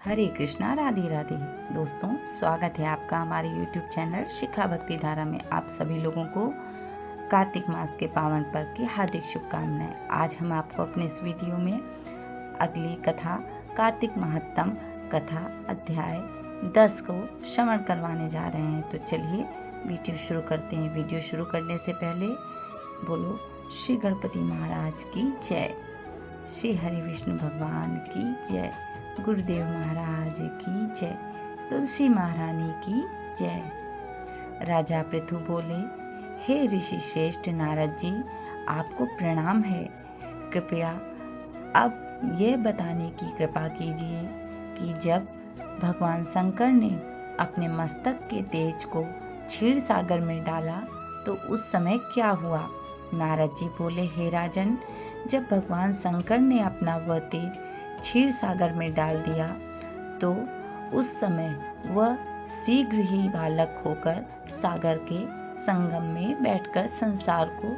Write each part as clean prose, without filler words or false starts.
हरे कृष्णा, राधे राधे। दोस्तों, स्वागत है आपका हमारे YouTube चैनल शिखा भक्ति धारा में। आप सभी लोगों को कार्तिक मास के पावन पर्व की हार्दिक शुभकामनाएं। आज हम आपको अपने इस वीडियो में अगली कथा कार्तिक महात्म कथा अध्याय 10 को श्रवण करवाने जा रहे हैं। तो चलिए वीडियो शुरू करते हैं। वीडियो शुरू करने से पहले बोलो श्री गणपति महाराज की जय, श्री हरि विष्णु भगवान की जय, गुरुदेव महाराज की जय, तुलसी महारानी की जय। राजा पृथु बोले, हे ऋषि श्रेष्ठ नारद जी, आपको प्रणाम है। कृपया अब यह बताने की कृपा कीजिए कि जब भगवान शंकर ने अपने मस्तक के तेज को क्षीर सागर में डाला तो उस समय क्या हुआ। नारद जी बोले, हे राजन, जब भगवान शंकर ने अपना वह तेज क्षीर सागर में डाल दिया तो उस समय वह शीघ्र ही बालक होकर सागर के संगम में बैठकर संसार को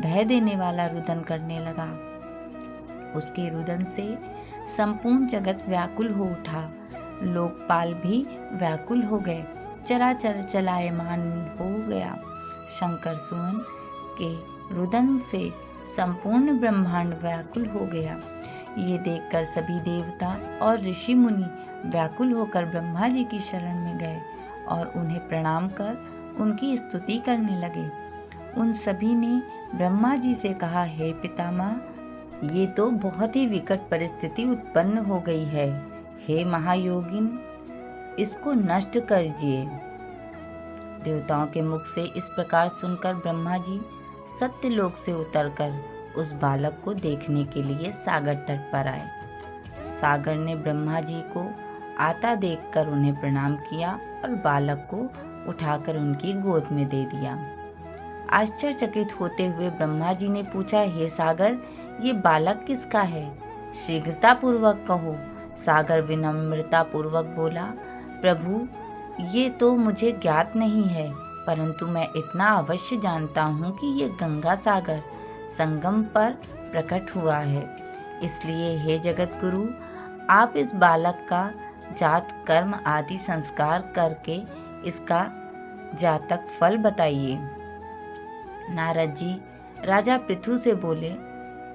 भय देने वाला रुदन करने लगा। उसके रुदन से संपूर्ण जगत व्याकुल हो उठा, लोकपाल भी व्याकुल हो गए, चराचर चलायमान हो गया। शंकर सुवन के रुदन से संपूर्ण ब्रह्मांड व्याकुल हो गया। ये देखकर सभी देवता और ऋषि मुनि व्याकुल होकर ब्रह्मा जी की शरण में गए और उन्हें प्रणाम कर उनकी स्तुति करने लगे। उन सभी ने ब्रह्मा जी से कहा, हे पितामह, ये तो बहुत ही विकट परिस्थिति उत्पन्न हो गई है। हे महायोगिन, इसको नष्ट करिए। देवताओं के मुख से इस प्रकार सुनकर ब्रह्मा जी सत्यलोक से उतरकर उस बालक को देखने के लिए सागर तट पर आए। सागर ने ब्रह्मा जी को आता देखकर उन्हें प्रणाम किया और बालक को उठाकर उनकी गोद में दे दिया। आश्चर्यचकित होते हुए ब्रह्मा जी ने पूछा, हे सागर, ये बालक किसका है? शीघ्रता पूर्वक कहो। सागर विनम्रता पूर्वक बोला, प्रभु, ये तो मुझे ज्ञात नहीं है, परंतु मैं इतना अवश्य जानता हूँ कि ये गंगा सागर संगम पर प्रकट हुआ है। इसलिए हे जगत गुरु, आप इस बालक का जात कर्म आदि संस्कार करके इसका जातक फल बताइए। नारद जी राजा पृथु से बोले,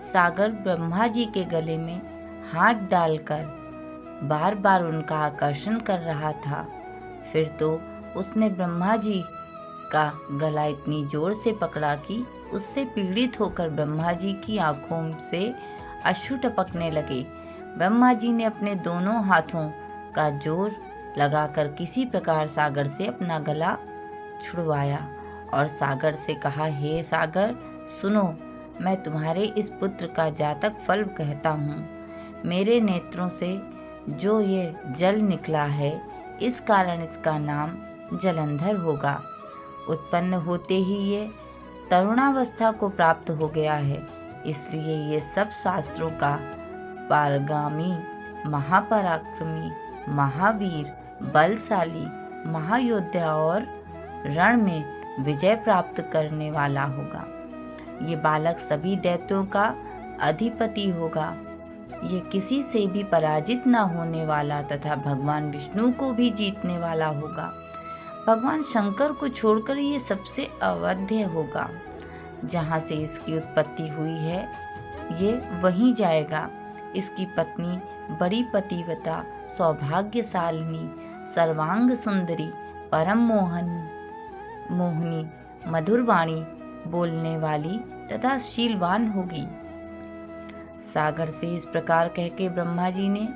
सागर ब्रह्मा जी के गले में हाथ डालकर बार बार उनका आकर्षण कर रहा था। फिर तो उसने ब्रह्मा जी का गला इतनी जोर से पकड़ा कि उससे पीड़ित होकर ब्रह्मा जी की आंखों से अश्रु टपकने लगे। ब्रह्मा जी ने अपने दोनों हाथों का जोर लगाकर किसी प्रकार सागर से अपना गला छुड़वाया और सागर से कहा, हे सागर, सुनो, मैं तुम्हारे इस पुत्र का जातक फल कहता हूँ। मेरे नेत्रों से जो ये जल निकला है, इस कारण इसका नाम जलंधर होगा। उत्पन्न होते ही ये तरुणावस्था को प्राप्त हो गया है, इसलिए ये सब शास्त्रों का पारगामी, महापराक्रमी, महावीर, बलशाली, महायोद्धा और रण में विजय प्राप्त करने वाला होगा। ये बालक सभी दैत्यों का अधिपति होगा। ये किसी से भी पराजित न होने वाला तथा भगवान विष्णु को भी जीतने वाला होगा। भगवान शंकर को छोड़कर ये सबसे अवध्य होगा। जहाँ से इसकी उत्पत्ति हुई है, ये वहीं जाएगा। इसकी पत्नी बड़ी पतिव्रता, सौभाग्यशालिनी, सर्वांग सुंदरी, परम मोहिनी, मधुर वाणी बोलने वाली तथा शीलवान होगी। सागर से इस प्रकार कह के ब्रह्मा जी ने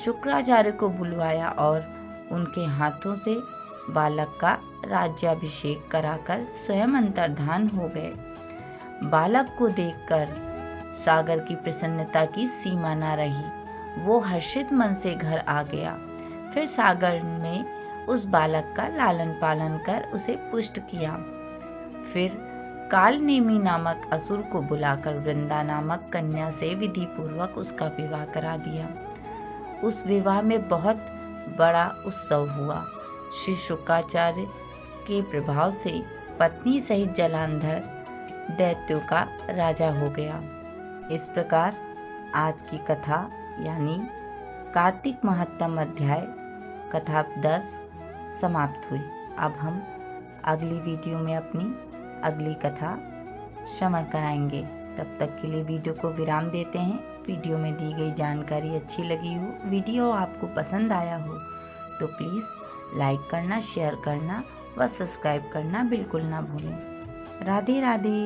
शुक्राचार्य को बुलवाया और उनके हाथों से बालक का राज्याभिषेक कराकर स्वयं अंतर्धान हो गए। बालक को देखकर सागर की प्रसन्नता की सीमा न रही। वो हर्षित मन से घर आ गया। फिर सागर ने उस बालक का लालन पालन कर उसे पुष्ट किया। फिर कालनेमी नामक असुर को बुलाकर वृंदा नामक कन्या से विधि पूर्वक उसका विवाह करा दिया। उस विवाह में बहुत बड़ा उत्सव हुआ। श्री शुक्राचार्य के प्रभाव से पत्नी सहित जलंधर दैत्यों का राजा हो गया। इस प्रकार आज की कथा यानी कार्तिक महत्तम अध्याय कथा 10 समाप्त हुई। अब हम अगली वीडियो में अपनी अगली कथा श्रवण कराएंगे। तब तक के लिए वीडियो को विराम देते हैं। वीडियो में दी गई जानकारी अच्छी लगी हो, वीडियो आपको पसंद आया हो तो प्लीज़ लाइक करना, शेयर करना व सब्सक्राइब करना बिल्कुल ना भूलें। राधे राधे।